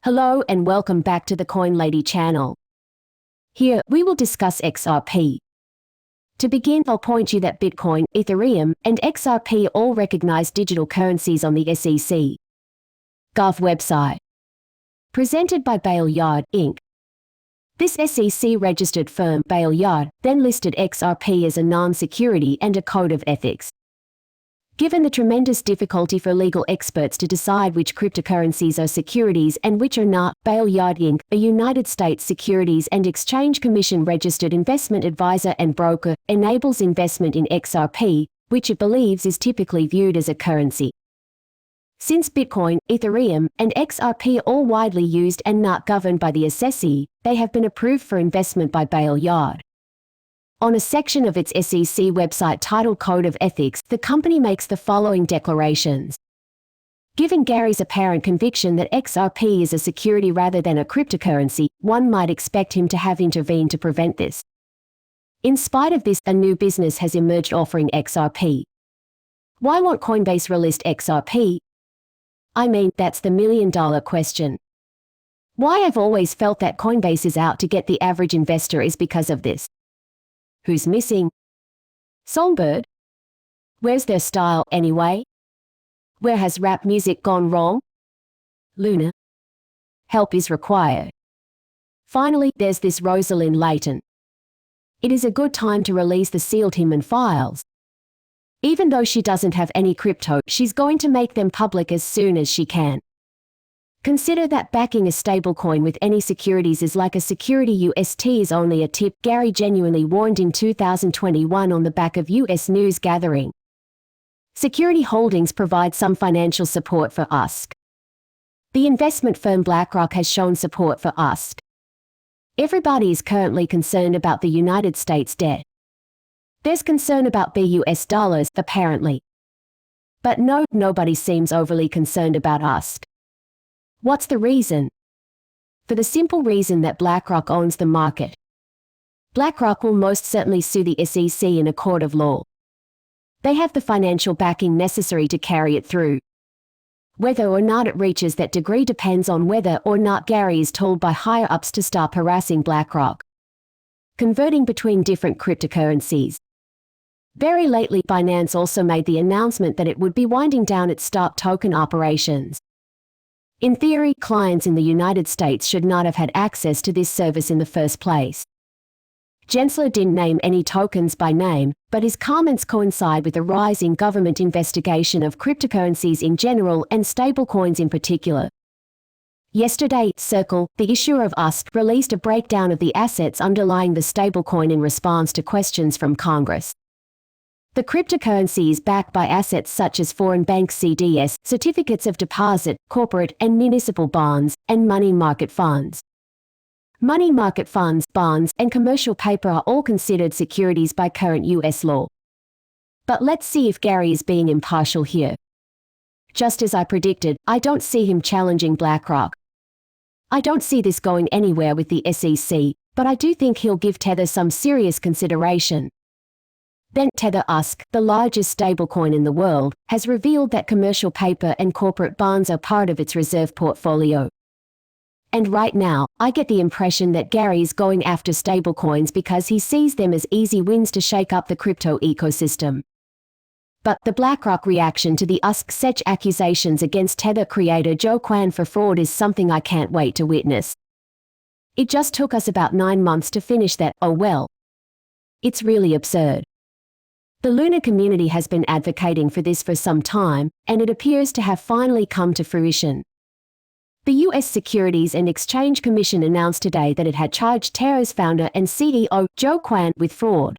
Hello and welcome back to the Coin Lady channel. Here, we will discuss XRP. To begin, I'll point you that Bitcoin, Ethereum, and XRP are all recognized digital currencies on the SEC Gov website. Presented by Baleyard, Inc. This SEC-registered firm, Baleyard, then listed XRP as a non-security and a code of ethics. Given the tremendous difficulty for legal experts to decide which cryptocurrencies are securities and which are not, Baleyard Inc., a United States Securities and Exchange Commission-registered investment advisor and broker, enables investment in XRP, which it believes is typically viewed as a currency. Since Bitcoin, Ethereum, and XRP are all widely used and not governed by the SEC, they have been approved for investment by Baleyard. On a section of its SEC website titled Code of Ethics, the company makes the following declarations. Given Gary's apparent conviction that XRP is a security rather than a cryptocurrency, one might expect him to have intervened to prevent this. In spite of this, a new business has emerged offering XRP. Why won't Coinbase release XRP? I mean, that's the million-dollar question. Why I've always felt that Coinbase is out to get the average investor is because of this. Who's missing? Songbird? Where's their style, anyway? Where has rap music gone wrong? Luna? Help is required. Finally, there's this Rosalind Layton. It is a good time to release the sealed human files. Even though she doesn't have any crypto, she's going to make them public as soon as she can. Consider that backing a stablecoin with any securities is like a security UST is only a tip, Gary genuinely warned in 2021 on the back of US news gathering. Security holdings provide some financial support for USC. The investment firm Blackrock has shown support for USC. Everybody is currently concerned about the United States debt. There's concern about US dollars, apparently. But no, nobody seems overly concerned about USC. What's the reason? For the simple reason that BlackRock owns the market. BlackRock will most certainly sue the SEC in a court of law. They have the financial backing necessary to carry it through. Whether or not it reaches that degree depends on whether or not Gary is told by higher-ups to stop harassing BlackRock. Converting between different cryptocurrencies. Very lately, Binance also made the announcement that it would be winding down its stock token operations. In theory, clients in the United States should not have had access to this service in the first place. Gensler didn't name any tokens by name, but his comments coincide with a rise in government investigation of cryptocurrencies in general and stablecoins in particular. Yesterday, Circle, the issuer of USC, released a breakdown of the assets underlying the stablecoin in response to questions from Congress. The cryptocurrency is backed by assets such as foreign bank CDS, certificates of deposit, corporate and municipal bonds, and money market funds. Money market funds, bonds, and commercial paper are all considered securities by current U.S. law. But let's see if Gary is being impartial here. Just as I predicted, I don't see him challenging BlackRock. I don't see this going anywhere with the SEC, but I do think he'll give Tether some serious consideration. Then, Tether USC, the largest stablecoin in the world, has revealed that commercial paper and corporate bonds are part of its reserve portfolio. And right now, I get the impression that Gary is going after stablecoins because he sees them as easy wins to shake up the crypto ecosystem. But the BlackRock reaction to the USC accusations against Tether creator Joe Kwan for fraud is something I can't wait to witness. It just took us about 9 months to finish that, oh well. It's really absurd. The Luna community has been advocating for this for some time, and it appears to have finally come to fruition. The U.S. Securities and Exchange Commission announced today that it had charged Terra's founder and CEO, Joe Kwan, with fraud.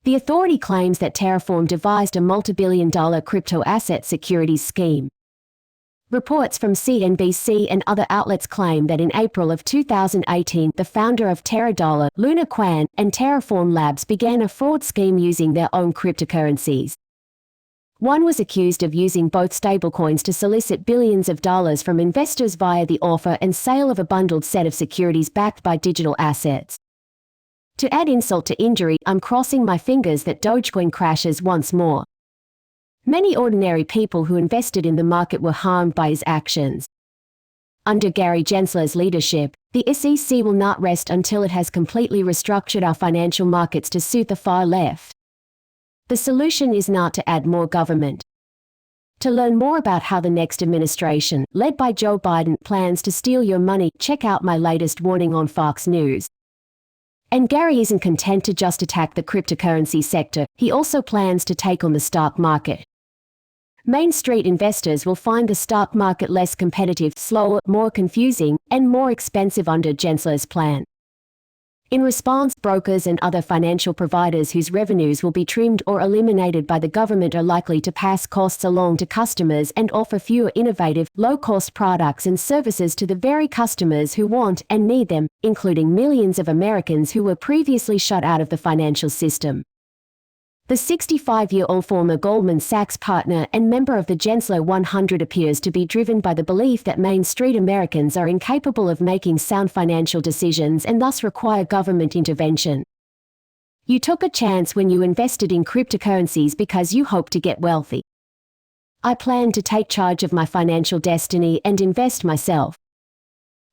The authority claims that Terraform devised a multi-billion-dollar crypto asset securities scheme. Reports from CNBC and other outlets claim that in April of 2018, the founder of Terra Dollar, Luna Kwan, and Terraform Labs began a fraud scheme using their own cryptocurrencies. One was accused of using both stablecoins to solicit billions of dollars from investors via the offer and sale of a bundled set of securities backed by digital assets. To add insult to injury, I'm crossing my fingers that Dogecoin crashes once more. Many ordinary people who invested in the market were harmed by his actions. Under Gary Gensler's leadership, the SEC will not rest until it has completely restructured our financial markets to suit the far left. The solution is not to add more government. To learn more about how the next administration, led by Joe Biden, plans to steal your money, check out my latest warning on Fox News. And Gary isn't content to just attack the cryptocurrency sector, he also plans to take on the stock market. Main Street investors will find the stock market less competitive, slower, more confusing, and more expensive under Gensler's plan. In response, brokers and other financial providers whose revenues will be trimmed or eliminated by the government are likely to pass costs along to customers and offer fewer innovative, low-cost products and services to the very customers who want and need them, including millions of Americans who were previously shut out of the financial system. The 65-year-old former Goldman Sachs partner and member of the Gensler 100 appears to be driven by the belief that Main Street Americans are incapable of making sound financial decisions and thus require government intervention. You took a chance when you invested in cryptocurrencies because you hoped to get wealthy. I plan to take charge of my financial destiny and invest myself.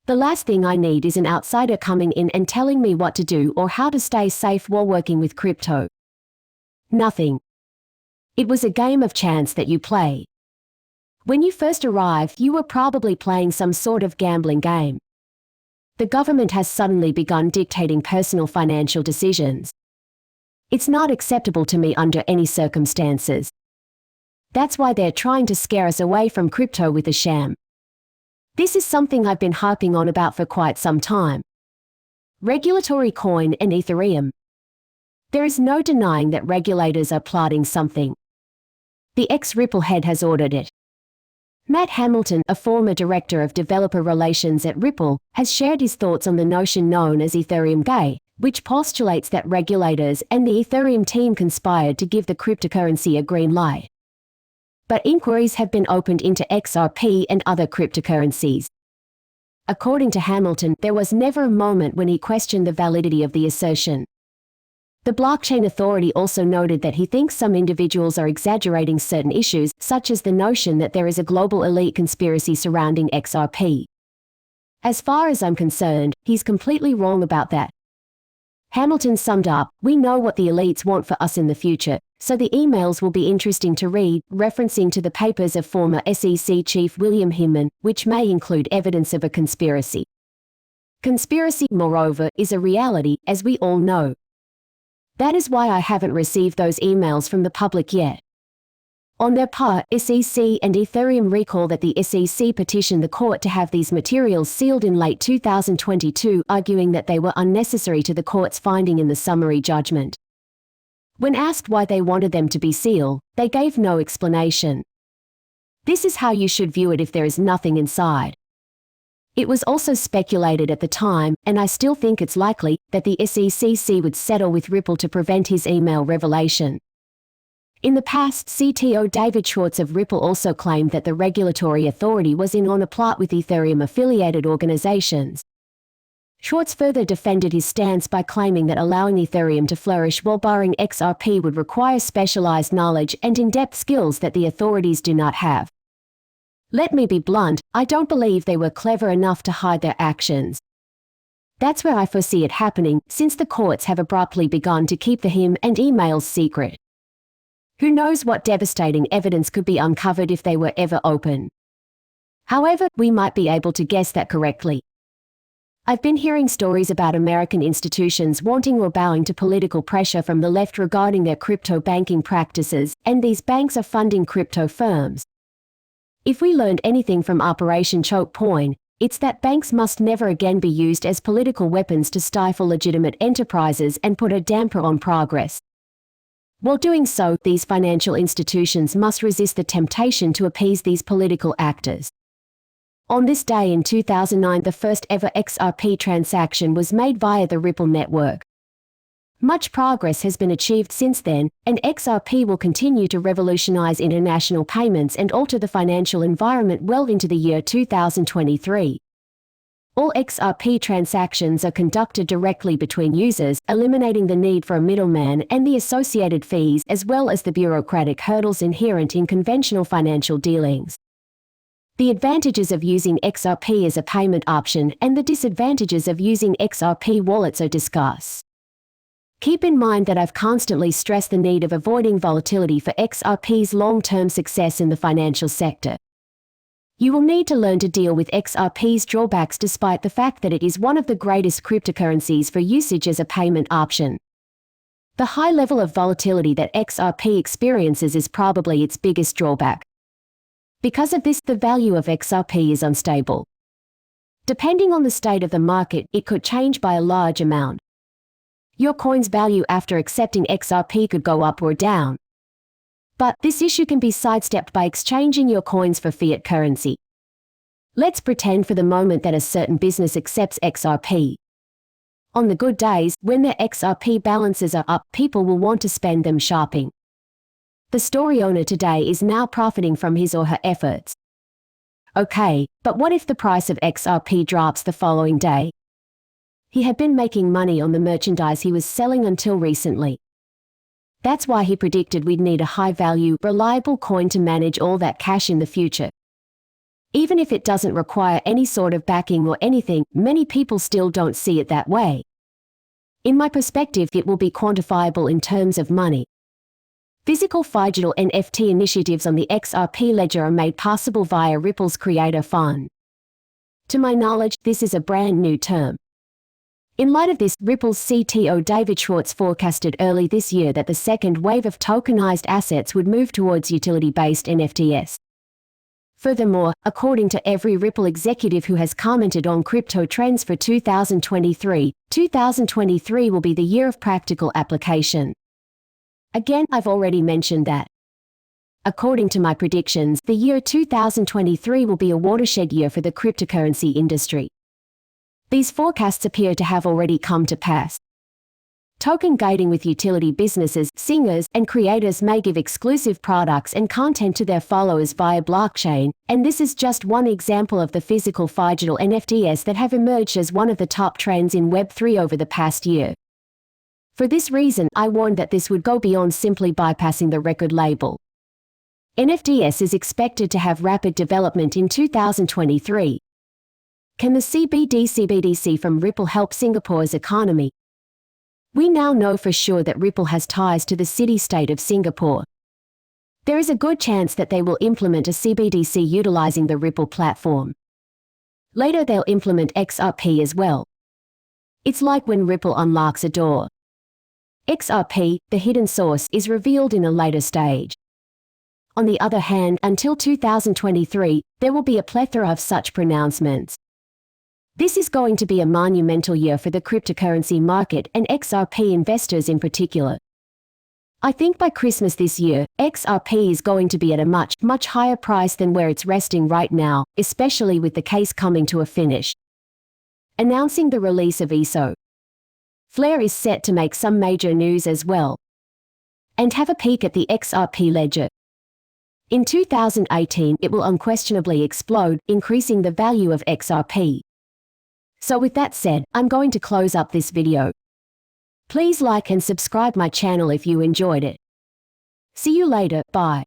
The last thing I need is an outsider coming in and telling me what to do or how to stay safe while working with crypto. Nothing. It was a game of chance that you play. When you first arrived, you were probably playing some sort of gambling game. The government has suddenly begun dictating personal financial decisions. It's not acceptable to me under any circumstances. That's why they're trying to scare us away from crypto with a sham. This is something I've been harping on about for quite some time. Regulatory coin and Ethereum. There is no denying that regulators are plotting something. The ex-Ripple head has ordered it. Matt Hamilton, a former director of developer relations at Ripple, has shared his thoughts on the notion known as Ethereum Gate, which postulates that regulators and the Ethereum team conspired to give the cryptocurrency a green light. But inquiries have been opened into XRP and other cryptocurrencies. According to Hamilton, there was never a moment when he questioned the validity of the assertion. The Blockchain Authority also noted that he thinks some individuals are exaggerating certain issues, such as the notion that there is a global elite conspiracy surrounding XRP. As far as I'm concerned, he's completely wrong about that. Hamilton summed up, "We know what the elites want for us in the future, so the emails will be interesting to read," referencing to the papers of former SEC Chief William Hinman, which may include evidence of a conspiracy. Conspiracy, moreover, is a reality, as we all know. That is why I haven't received those emails from the public yet. On their part, SEC and Ethereum recall that the SEC petitioned the court to have these materials sealed in late 2022, arguing that they were unnecessary to the court's finding in the summary judgment. When asked why they wanted them to be sealed, they gave no explanation. This is how you should view it if there is nothing inside. It was also speculated at the time, and I still think it's likely, that the SEC would settle with Ripple to prevent his email revelation. In the past, CTO David Schwartz of Ripple also claimed that the regulatory authority was in on a plot with Ethereum-affiliated organizations. Schwartz further defended his stance by claiming that allowing Ethereum to flourish while barring XRP would require specialized knowledge and in-depth skills that the authorities do not have. Let me be blunt, I don't believe they were clever enough to hide their actions. That's where I foresee it happening, since the courts have abruptly begun to keep the him and emails secret. Who knows what devastating evidence could be uncovered if they were ever open. However, we might be able to guess that correctly. I've been hearing stories about American institutions wanting or bowing to political pressure from the left regarding their crypto banking practices, and these banks are funding crypto firms. If we learned anything from Operation Choke Point, it's that banks must never again be used as political weapons to stifle legitimate enterprises and put a damper on progress. While doing so, these financial institutions must resist the temptation to appease these political actors. On this day in 2009, the first ever XRP transaction was made via the Ripple network. Much progress has been achieved since then, and XRP will continue to revolutionize international payments and alter the financial environment well into the year 2023. All XRP transactions are conducted directly between users, eliminating the need for a middleman and the associated fees, as well as the bureaucratic hurdles inherent in conventional financial dealings. The advantages of using XRP as a payment option and the disadvantages of using XRP wallets are discussed. Keep in mind that I've constantly stressed the need of avoiding volatility for XRP's long-term success in the financial sector. You will need to learn to deal with XRP's drawbacks despite the fact that it is one of the greatest cryptocurrencies for usage as a payment option. The high level of volatility that XRP experiences is probably its biggest drawback. Because of this, the value of XRP is unstable. Depending on the state of the market, it could change by a large amount. Your coin's value after accepting XRP could go up or down. But this issue can be sidestepped by exchanging your coins for fiat currency. Let's pretend for the moment that a certain business accepts XRP. On the good days, when their XRP balances are up, people will want to spend them shopping. The store owner today is now profiting from his or her efforts. Okay, but what if the price of XRP drops the following day? He had been making money on the merchandise he was selling until recently. That's why he predicted we'd need a high-value, reliable coin to manage all that cash in the future. Even if it doesn't require any sort of backing or anything, many people still don't see it that way. In my perspective, it will be quantifiable in terms of money. Physical digital NFT initiatives on the XRP ledger are made possible via Ripple's Creator Fund. To my knowledge, this is a brand new term. In light of this, Ripple's CTO David Schwartz forecasted early this year that the second wave of tokenized assets would move towards utility-based NFTs. Furthermore, according to every Ripple executive who has commented on crypto trends for 2023, 2023 will be the year of practical application. Again, I've already mentioned that. According to my predictions, the year 2023 will be a watershed year for the cryptocurrency industry. These forecasts appear to have already come to pass. Token gating with utility businesses, singers, and creators may give exclusive products and content to their followers via blockchain, and this is just one example of the physical digital NFTs that have emerged as one of the top trends in Web3 over the past year. For this reason, I warned that this would go beyond simply bypassing the record label. NFTs is expected to have rapid development in 2023. Can the CBDC from Ripple help Singapore's economy? We now know for sure that Ripple has ties to the city-state of Singapore. There is a good chance that they will implement a CBDC utilizing the Ripple platform. Later they'll implement XRP as well. It's like when Ripple unlocks a door. XRP, the hidden source, is revealed in a later stage. On the other hand, until 2023, there will be a plethora of such pronouncements. This is going to be a monumental year for the cryptocurrency market and XRP investors in particular. I think by Christmas this year, XRP is going to be at a much higher price than where it's resting right now, especially with the case coming to a finish. Announcing the release of ESO. Flare is set to make some major news as well. And have a peek at the XRP ledger. In 2018, it will unquestionably explode, increasing the value of XRP. So with that said, I'm going to close up this video. Please like and subscribe my channel if you enjoyed it. See you later, bye.